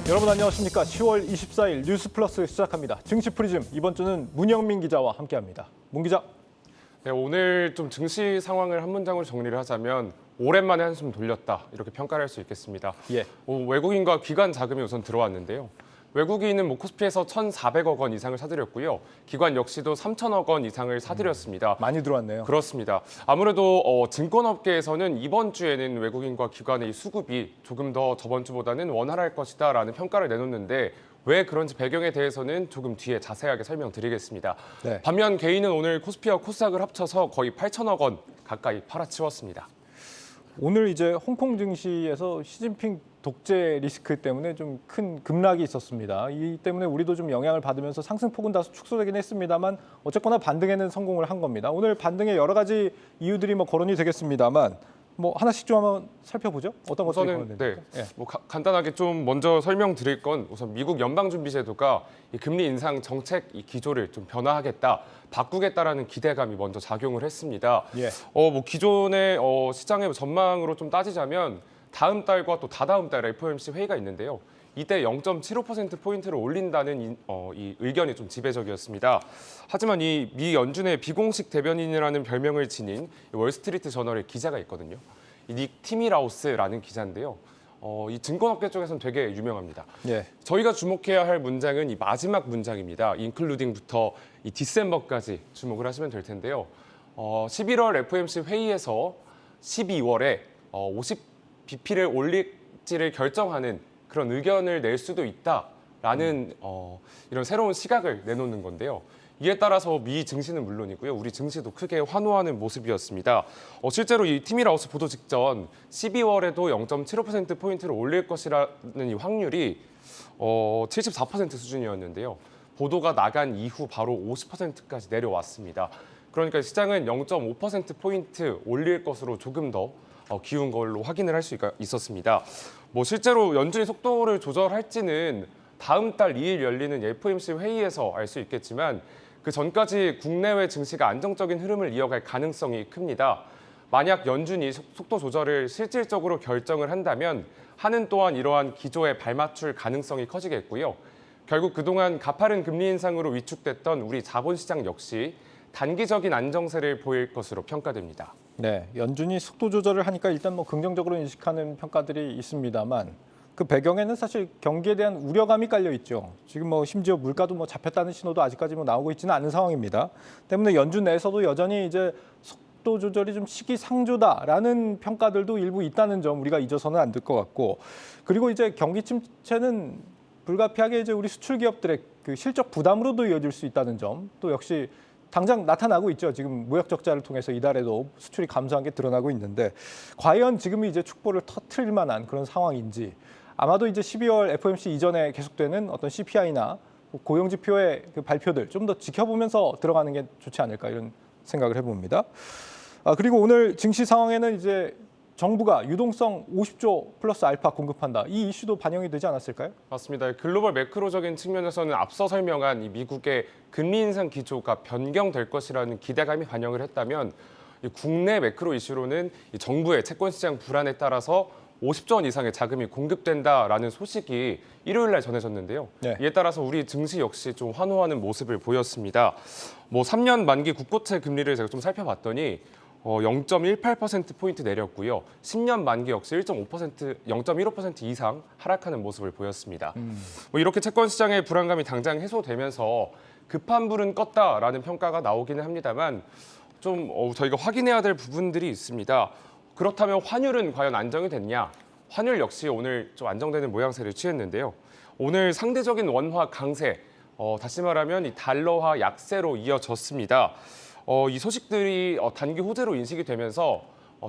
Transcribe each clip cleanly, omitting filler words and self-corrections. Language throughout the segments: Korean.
여러분 안녕하십니까? 10월 24일 뉴스 플러스 시작합니다. 증시 프리즘 이번 주는 문영민 기자와 함께합니다. 문 기자. 네, 오늘 좀 증시 상황을 한 문장으로 정리를 하자면 오랜만에 한숨 돌렸다 이렇게 평가를 할 수 있겠습니다. 예. 외국인과 기관 자금이 우선 들어왔는데요. 외국인은 코스피에서 1,400억 원 이상을 사들였고요. 기관 역시도 3,000억 원 이상을 사들였습니다. 많이 들어왔네요. 그렇습니다. 아무래도 증권업계에서는 이번 주에는 외국인과 기관의 수급이 조금 더 저번 주보다는 원활할 것이다라는 평가를 내놓는데 왜 그런지 배경에 대해서는 조금 뒤에 자세하게 설명드리겠습니다. 네. 반면 개인은 오늘 코스피와 코스닥을 합쳐서 거의 8,000억 원 가까이 팔아치웠습니다. 오늘 이제 홍콩 증시에서 시진핑 독재 리스크 때문에 좀 큰 급락이 있었습니다. 이 때문에 우리도 좀 영향을 받으면서 상승폭은 다소 축소되긴 했습니다만 어쨌거나 반등에는 성공을 한 겁니다. 오늘 반등의 여러 가지 이유들이 거론이 되겠습니다만 하나씩 좀 한번 살펴보죠. 어떤 것들이 거론됩니까? 네, 간단하게 좀 먼저 설명드릴 건 우선 미국 연방준비제도가 이 금리 인상 정책 이 기조를 좀 변화하겠다, 바꾸겠다라는 기대감이 먼저 작용을 했습니다. 예. 기존의 시장의 전망으로 좀 따지자면 다음 달과 또 다다음 달 FOMC 회의가 있는데요. 이때 0.75%포인트를 올린다는 이 의견이 좀 지배적이었습니다. 하지만 이 미 연준의 비공식 대변인이라는 별명을 지닌 월스트리트 저널의 기자가 있거든요. 이 닉 티미라우스라는 기자인데요. 이 증권업계 쪽에서는 되게 유명합니다. 예. 저희가 주목해야 할 문장은 이 마지막 문장입니다. 인클루딩부터 이 디셈버까지 주목을 하시면 될 텐데요. 11월 FOMC 회의에서 12월에 50bp를 올릴지를 결정하는 그런 의견을 낼 수도 있다라는 이런 새로운 시각을 내놓는 건데요. 이에 따라서 미 증시는 물론이고요. 우리 증시도 크게 환호하는 모습이었습니다. 실제로 이 티미라우스 보도 직전 12월에도 0.75%포인트를 올릴 것이라는 이 확률이 74% 수준이었는데요. 보도가 나간 이후 바로 50%까지 내려왔습니다. 그러니까 시장은 0.5%포인트 올릴 것으로 조금 더 기운 걸로 확인을 할 수 있었습니다. 실제로 연준이 속도를 조절할지는 다음 달 2일 열리는 FOMC 회의에서 알 수 있겠지만 그 전까지 국내외 증시가 안정적인 흐름을 이어갈 가능성이 큽니다. 만약 연준이 속도 조절을 실질적으로 결정을 한다면 한은 또한 이러한 기조에 발맞출 가능성이 커지겠고요. 결국 그동안 가파른 금리 인상으로 위축됐던 우리 자본시장 역시 단기적인 안정세를 보일 것으로 평가됩니다. 네, 연준이 속도 조절을 하니까 일단 긍정적으로 인식하는 평가들이 있습니다만 그 배경에는 사실 경기에 대한 우려감이 깔려 있죠. 지금 심지어 물가도 잡혔다는 신호도 아직까지 나오고 있지는 않은 상황입니다. 때문에 연준 내에서도 여전히 이제 속도 조절이 좀 시기상조다라는 평가들도 일부 있다는 점 우리가 잊어서는 안 될 것 같고, 그리고 이제 경기 침체는 불가피하게 이제 우리 수출 기업들의 그 실적 부담으로도 이어질 수 있다는 점 또 역시 당장 나타나고 있죠. 지금 무역 적자를 통해서 이달에도 수출이 감소한 게 드러나고 있는데 과연 지금이 이제 축보를 터트릴 만한 그런 상황인지, 아마도 이제 12월 FOMC 이전에 계속되는 어떤 CPI나 고용 지표의 그 발표들 좀 더 지켜보면서 들어가는 게 좋지 않을까 이런 생각을 해봅니다. 그리고 오늘 증시 상황에는 이제 정부가 유동성 50조 플러스 알파 공급한다. 이 이슈도 반영이 되지 않았을까요? 맞습니다. 글로벌 매크로적인 측면에서는 앞서 설명한 이 미국의 금리 인상 기조가 변경될 것이라는 기대감이 반영을 했다면 이 국내 매크로 이슈로는 이 정부의 채권 시장 불안에 따라서 50조 원 이상의 자금이 공급된다라는 소식이 일요일 날 전해졌는데요. 네. 이에 따라서 우리 증시 역시 좀 환호하는 모습을 보였습니다. 3년 만기 국고채 금리를 제가 좀 살펴봤더니 0.18%포인트 내렸고요. 10년 만기 역시 0.15% 이상 하락하는 모습을 보였습니다. 이렇게 채권 시장의 불안감이 당장 해소되면서 급한 불은 껐다라는 평가가 나오기는 합니다만 좀 저희가 확인해야 될 부분들이 있습니다. 그렇다면 환율은 과연 안정이 됐냐? 환율 역시 오늘 좀 안정되는 모양새를 취했는데요. 오늘 상대적인 원화 강세, 다시 말하면 이 달러화 약세로 이어졌습니다. 이 소식들이 단기 호재로 인식이 되면서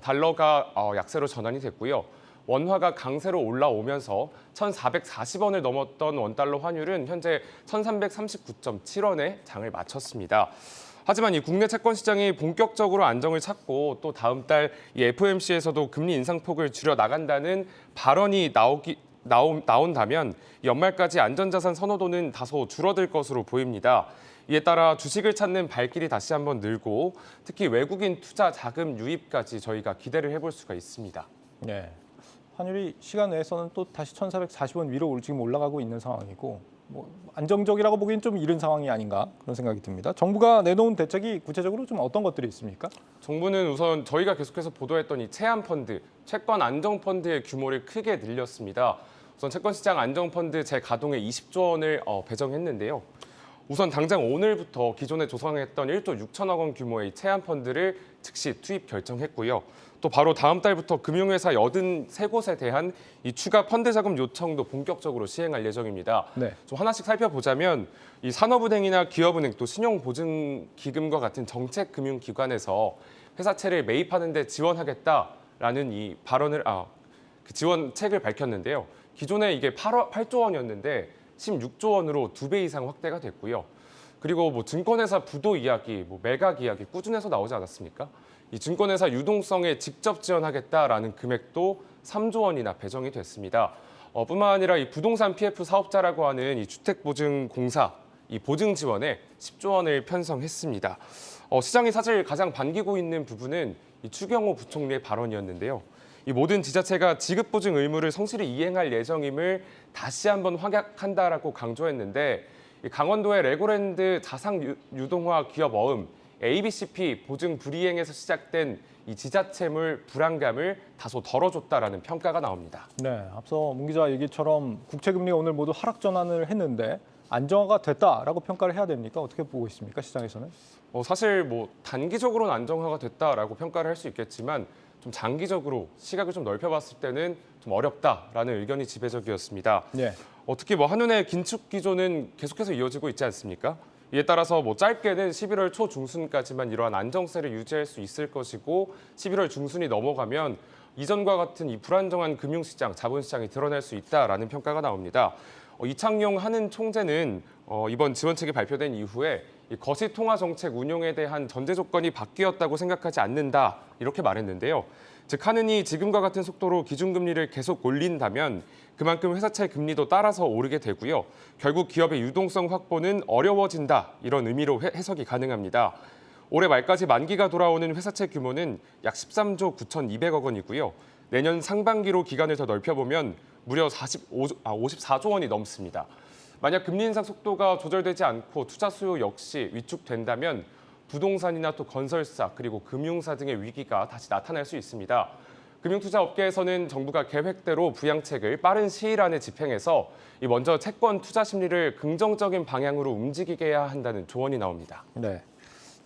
달러가 약세로 전환이 됐고요. 원화가 강세로 올라오면서 1,440원을 넘었던 원달러 환율은 현재 1,339.7원에 장을 마쳤습니다. 하지만 이 국내 채권 시장이 본격적으로 안정을 찾고 또 다음 달 이 FOMC에서도 금리 인상폭을 줄여 나간다는 발언이 나온다면 연말까지 안전자산 선호도는 다소 줄어들 것으로 보입니다. 이에 따라 주식을 찾는 발길이 다시 한번 늘고 특히 외국인 투자 자금 유입까지 저희가 기대를 해볼 수가 있습니다. 네. 환율이 시간 내에서는 또 다시 1,440원 위로 지금 올라가고 있는 상황이고 뭐 안정적이라고 보기엔 좀 이른 상황이 아닌가 그런 생각이 듭니다. 정부가 내놓은 대책이 구체적으로 좀 어떤 것들이 있습니까? 정부는 우선 저희가 계속해서 보도했던 이 채안펀드, 채권 안정펀드의 규모를 크게 늘렸습니다. 우선 채권시장 안정펀드 재가동에 20조 원을 배정했는데요. 우선 당장 오늘부터 기존에 조성했던 1조 6천억 원 규모의 채안펀드를 즉시 투입 결정했고요. 또 바로 다음 달부터 금융회사 83곳에 대한 이 추가 펀드 자금 요청도 본격적으로 시행할 예정입니다. 네. 좀 하나씩 살펴보자면 이 산업은행이나 기업은행 또 신용보증기금과 같은 정책금융기관에서 회사채를 매입하는 데 지원하겠다라는 이 발언을 그 지원책을 밝혔는데요. 기존에 이게 8조 원이었는데 16조 원으로 2배 이상 확대가 됐고요. 그리고 뭐 증권회사 부도 이야기, 뭐 매각 이야기 꾸준해서 나오지 않았습니까? 이 증권회사 유동성에 직접 지원하겠다라는 금액도 3조 원이나 배정이 됐습니다. 뿐만 아니라 이 부동산 PF 사업자라고 하는 이 주택보증공사 이 보증 지원에 10조 원을 편성했습니다. 시장이 사실 가장 반기고 있는 부분은 이 추경호 부총리의 발언이었는데요. 이 모든 지자체가 지급보증 의무를 성실히 이행할 예정임을 다시 한번 확약한다라고 강조했는데 이 강원도의 레고랜드 자상 유동화 기업 어음 ABCP 보증 불이행에서 시작된 이 지자체물 불안감을 다소 덜어줬다라는 평가가 나옵니다. 네, 앞서 문 기자 얘기처럼 국채 금리가 오늘 모두 하락 전환을 했는데 안정화가 됐다라고 평가를 해야 됩니까? 어떻게 보고 있습니까? 시장에서는? 사실 뭐 단기적으로는 안정화가 됐다라고 평가를 할 수 있겠지만 좀 장기적으로 시각을 좀 넓혀봤을 때는 좀 어렵다라는 의견이 지배적이었습니다. 네. 특히 뭐 한은의 긴축 기조는 계속해서 이어지고 있지 않습니까? 이에 따라서 뭐 짧게는 11월 초중순까지만 이러한 안정세를 유지할 수 있을 것이고 11월 중순이 넘어가면 이전과 같은 이 불안정한 금융시장, 자본시장이 드러날 수 있다라는 평가가 나옵니다. 이창용 한은 총재는 이번 지원책이 발표된 이후에 이 거시통화정책 운용에 대한 전제 조건이 바뀌었다고 생각하지 않는다 이렇게 말했는데요. 즉 한은이 지금과 같은 속도로 기준금리를 계속 올린다면 그만큼 회사채 금리도 따라서 오르게 되고요. 결국 기업의 유동성 확보는 어려워진다 이런 의미로 해석이 가능합니다. 올해 말까지 만기가 돌아오는 회사채 규모는 약 13조 9,200억 원이고요. 내년 상반기로 기간을 더 넓혀보면 무려 54조 원이 넘습니다. 만약 금리 인상 속도가 조절되지 않고 투자 수요 역시 위축된다면 부동산이나 또 건설사 그리고 금융사 등의 위기가 다시 나타날 수 있습니다. 금융투자업계에서는 정부가 계획대로 부양책을 빠른 시일 안에 집행해서 먼저 채권 투자 심리를 긍정적인 방향으로 움직이게 해야 한다는 조언이 나옵니다. 네.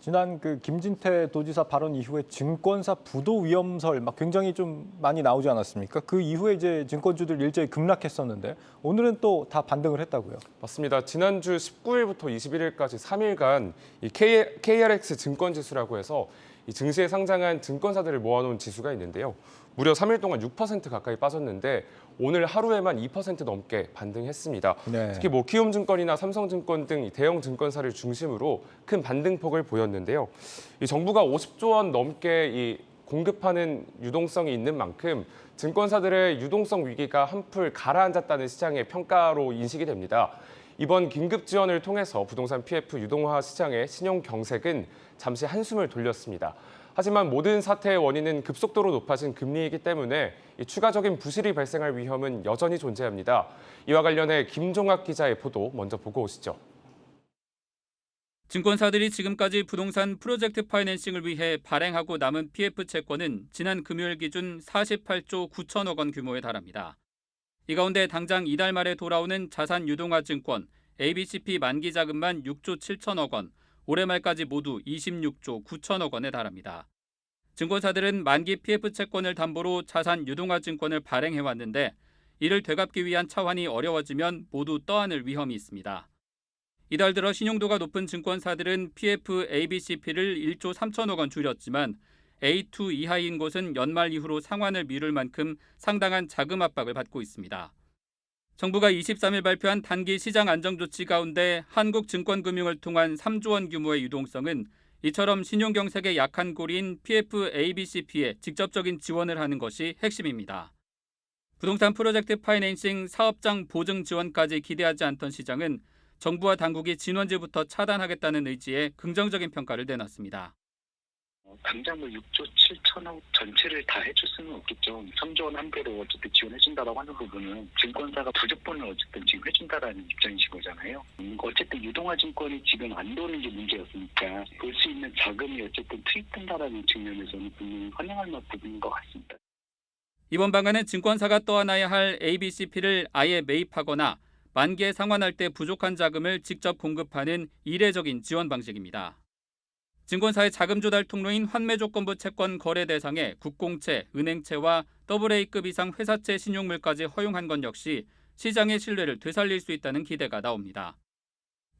지난 그 김진태 도지사 발언 이후에 증권사 부도 위험설 막 굉장히 좀 많이 나오지 않았습니까? 그 이후에 이제 증권주들 일제히 급락했었는데 오늘은 또 다 반등을 했다고요. 맞습니다. 지난주 19일부터 21일까지 3일간 이 KRX 증권지수라고 해서 이 증시에 상장한 증권사들을 모아놓은 지수가 있는데요. 무려 3일 동안 6% 가까이 빠졌는데 오늘 하루에만 2% 넘게 반등했습니다. 네. 특히 뭐 키움증권이나 삼성증권 등 대형 증권사를 중심으로 큰 반등폭을 보였는데요. 이 정부가 50조 원 넘게 공급하는 유동성이 있는 만큼 증권사들의 유동성 위기가 한풀 가라앉았다는 시장의 평가로 인식이 됩니다. 이번 긴급 지원을 통해서 부동산 PF 유동화 시장의 신용 경색은 잠시 한숨을 돌렸습니다. 하지만 모든 사태의 원인은 급속도로 높아진 금리이기 때문에 추가적인 부실이 발생할 위험은 여전히 존재합니다. 이와 관련해 김종학 기자의 보도 먼저 보고 오시죠. 증권사들이 지금까지 부동산 프로젝트 파이낸싱을 위해 발행하고 남은 PF 채권은 지난 금요일 기준 48조 9천억 원 규모에 달합니다. 이 가운데 당장 이달 말에 돌아오는 자산 유동화 증권 ABCP 만기 자금만 6조 7천억 원, 올해 말까지 모두 26조 9천억 원에 달합니다. 증권사들은 만기 PF 채권을 담보로 자산 유동화 증권을 발행해왔는데 이를 되갚기 위한 차환이 어려워지면 모두 떠안을 위험이 있습니다. 이달 들어 신용도가 높은 증권사들은 PF ABCP를 1조 3천억 원 줄였지만 A2 이하인 곳은 연말 이후로 상환을 미룰 만큼 상당한 자금 압박을 받고 있습니다. 정부가 23일 발표한 단기 시장 안정 조치 가운데 한국증권금융을 통한 3조 원 규모의 유동성은 이처럼 신용경색의 약한 고리인 PF ABCP에 직접적인 지원을 하는 것이 핵심입니다. 부동산 프로젝트 파이낸싱 사업장 보증 지원까지 기대하지 않던 시장은 정부와 당국이 진원지부터 차단하겠다는 의지에 긍정적인 평가를 내놨습니다. 당장 뭐 6조 7천억 전체를 다 해줄 수는 없겠죠. 3조 원 한 배로 어쨌든 지원해준다라고 하는 부분은 증권사가 부족분을 어쨌든 지금 해준다라는 입장이신 거잖아요. 어쨌든 유동화 증권이 지금 안 도는 게 문제였으니까 볼 수 있는 자금이 어쨌든 투입된다라는 측면에서는 분명히 환영할 만한 부분인 것 같습니다. 이번 방안은 증권사가 떠안아야 할 ABCP를 아예 매입하거나 만기에 상환할 때 부족한 자금을 직접 공급하는 이례적인 지원 방식입니다. 증권사의 자금 조달 통로인 환매조건부 채권 거래 대상에 국공채, 은행채와 AA급 이상 회사채 신용물까지 허용한 건 역시 시장의 신뢰를 되살릴 수 있다는 기대가 나옵니다.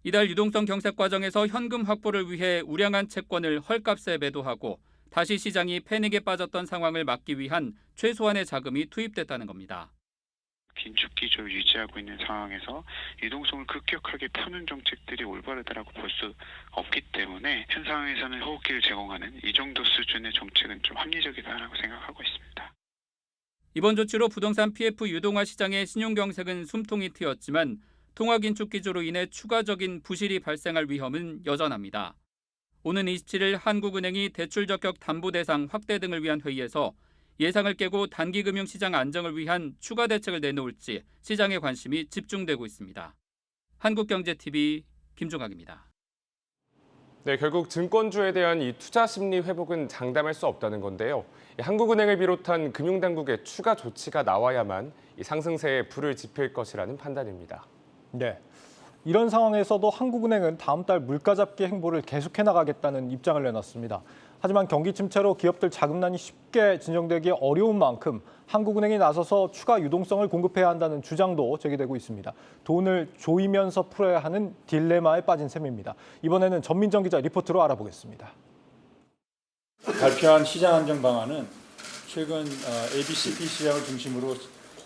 이달 유동성 경색 과정에서 현금 확보를 위해 우량한 채권을 헐값에 매도하고 다시 시장이 패닉에 빠졌던 상황을 막기 위한 최소한의 자금이 투입됐다는 겁니다. 긴축 기조를 유지하고 있는 상황에서 유동성을 급격하게 푸는 정책들이 올바르다라고 볼 수 없기 때문에 현 상황에서는 호흡기를 제공하는 이 정도 수준의 정책은 좀 합리적이다라고 생각하고 있습니다. 이번 조치로 부동산 PF 유동화 시장의 신용경색은 숨통이 트였지만 통화긴축 기조로 인해 추가적인 부실이 발생할 위험은 여전합니다. 오는 27일 한국은행이 대출 적격 담보 대상 확대 등을 위한 회의에서 예상을 깨고 단기금융시장 안정을 위한 추가 대책을 내놓을지 시장의 관심이 집중되고 있습니다. 한국경제TV 김종학입니다. 네, 결국 증권주에 대한 이 투자 심리 회복은 장담할 수 없다는 건데요. 한국은행을 비롯한 금융당국의 추가 조치가 나와야만 이 상승세에 불을 지필 것이라는 판단입니다. 네. 이런 상황에서도 한국은행은 다음 달 물가 잡기 행보를 계속해 나가겠다는 입장을 내놨습니다. 하지만 경기 침체로 기업들 자금난이 쉽게 진정되기 어려운 만큼 한국은행이 나서서 추가 유동성을 공급해야 한다는 주장도 제기되고 있습니다. 돈을 조이면서 풀어야 하는 딜레마에 빠진 셈입니다. 이번에는 전민정 기자 리포트로 알아보겠습니다. 발표한 시장 안정 방안은 최근 ABCP 시장을 중심으로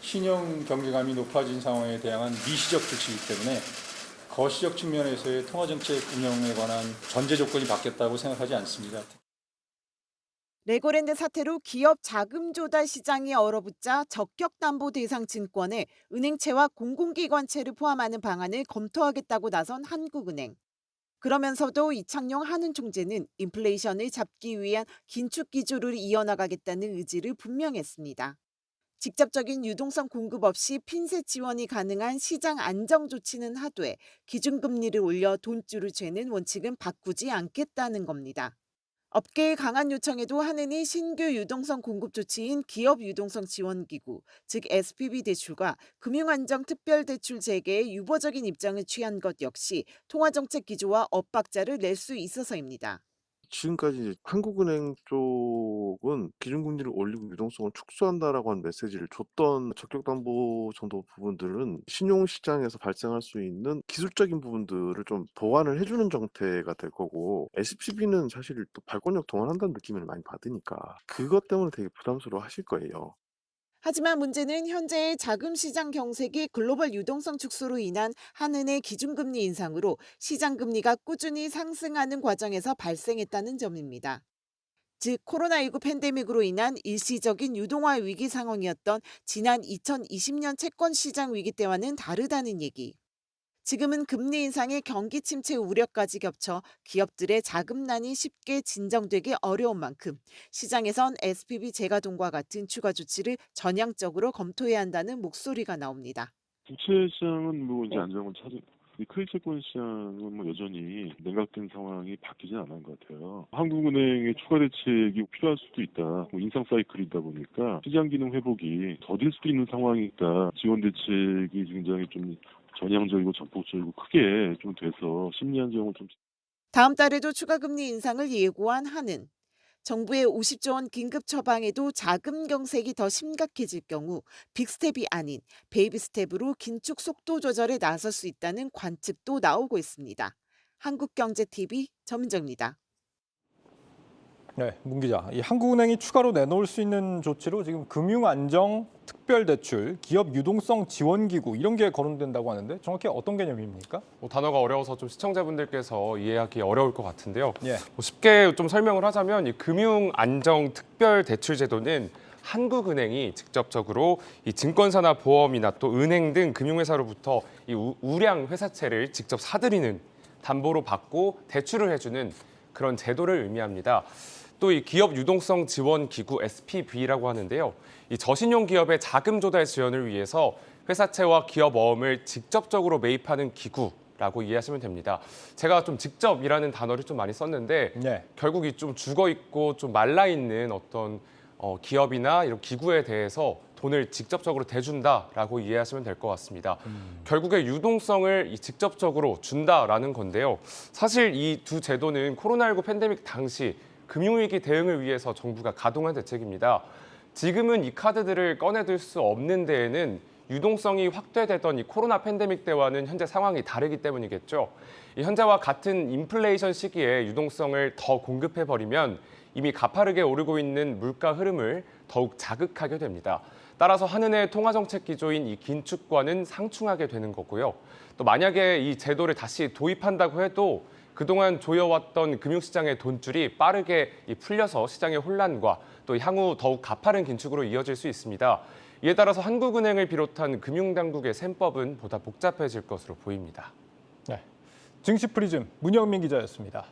신용 경계감이 높아진 상황에 대항한 미시적 조치이기 때문에 거시적 측면에서의 통화정책 운영에 관한 전제 조건이 바뀌었다고 생각하지 않습니다. 레고랜드 사태로 기업 자금 조달 시장이 얼어붙자 적격담보대상 증권에 은행채와 공공기관채를 포함하는 방안을 검토하겠다고 나선 한국은행. 그러면서도 이창용 한은 총재는 인플레이션을 잡기 위한 긴축 기조를 이어나가겠다는 의지를 분명했습니다. 직접적인 유동성 공급 없이 핀셋 지원이 가능한 시장 안정 조치는 하되 기준금리를 올려 돈줄을 죄는 원칙은 바꾸지 않겠다는 겁니다. 업계의 강한 요청에도 한은이 신규 유동성 공급 조치인 기업 유동성 지원기구, 즉 SPV 대출과 금융안정특별대출 재개에 유보적인 입장을 취한 것 역시 통화정책 기조와 엇박자를 낼 수 있어서입니다. 지금까지 한국은행 쪽은 기준금리를 올리고 유동성을 축소한다라고 하는 메시지를 줬던 적격담보 정도 부분들은 신용시장에서 발생할 수 있는 기술적인 부분들을 좀 보완을 해주는 정태가 될 거고, SPV는 사실 또 발권력 동원한다는 느낌을 많이 받으니까 그것 때문에 되게 부담스러워 하실 거예요. 하지만 문제는 현재의 자금시장 경색이 글로벌 유동성 축소로 인한 한은의 기준금리 인상으로 시장금리가 꾸준히 상승하는 과정에서 발생했다는 점입니다. 즉 코로나19 팬데믹으로 인한 일시적인 유동화 위기 상황이었던 지난 2020년 채권시장 위기 때와는 다르다는 얘기. 지금은 금리 인상의 경기 침체 우려까지 겹쳐 기업들의 자금난이 쉽게 진정되기 어려운 만큼 시장에선 SPV 재가동과 같은 추가 조치를 전향적으로 검토해야 한다는 목소리가 나옵니다. 부채 시장은 뭐 이제 안정을 찾은 크레딧 채권 시장은 뭐 여전히 냉각된 상황이 바뀌진 않은 것 같아요. 한국은행의 추가 대책이 필요할 수도 있다. 뭐 인상 사이클이다 보니까 시장 기능 회복이 더딜 수도 있는 상황이니까 지원 대책이 굉장히 좀 전향적이고 전폭적이고 크게 좀 돼서 심리 안정을 좀. 다음 달에도 추가 금리 인상을 예고한 한은 정부의 50조 원 긴급 처방에도 자금 경색이 더 심각해질 경우 빅스텝이 아닌 베이비 스텝으로 긴축 속도 조절에 나설 수 있다는 관측도 나오고 있습니다. 한국경제TV 전민정입니다. 네, 문 기자. 이 한국은행이 추가로 내놓을 수 있는 조치로 지금 금융안정 특별대출, 기업 유동성 지원기구 이런 게 거론된다고 하는데 정확히 어떤 개념입니까? 단어가 어려워서 좀 시청자분들께서 이해하기 어려울 것 같은데요. 예. 쉽게 좀 설명을 하자면 이 금융안정특별대출제도는 한국은행이 직접적으로 이 증권사나 보험이나 또 은행 등 금융회사로부터 이 우량 회사채를 직접 사들이는 담보로 받고 대출을 해주는 그런 제도를 의미합니다. 또 이 기업 유동성 지원 기구 SPV라고 하는데요. 이 저신용 기업의 자금 조달 지원을 위해서 회사채와 기업 어음을 직접적으로 매입하는 기구라고 이해하시면 됩니다. 제가 좀 직접이라는 단어를 좀 많이 썼는데 네. 결국 이 좀 죽어 있고 좀 말라 있는 어떤 기업이나 이런 기구에 대해서 돈을 직접적으로 대준다라고 이해하시면 될 것 같습니다. 결국에 유동성을 직접적으로 준다라는 건데요. 사실 이 두 제도는 코로나19 팬데믹 당시 금융위기 대응을 위해서 정부가 가동한 대책입니다. 지금은 이 카드들을 꺼내들 수 없는 데에는 유동성이 확대되던 이 코로나 팬데믹 때와는 현재 상황이 다르기 때문이겠죠. 이 현재와 같은 인플레이션 시기에 유동성을 더 공급해버리면 이미 가파르게 오르고 있는 물가 흐름을 더욱 자극하게 됩니다. 따라서 한은의 통화정책 기조인 이 긴축과는 상충하게 되는 거고요. 또 만약에 이 제도를 다시 도입한다고 해도 그동안 조여왔던 금융시장의 돈줄이 빠르게 풀려서 시장의 혼란과 또 향후 더욱 가파른 긴축으로 이어질 수 있습니다. 이에 따라서 한국은행을 비롯한 금융당국의 셈법은 보다 복잡해질 것으로 보입니다. 네. 증시 프리즘 문영민 기자였습니다.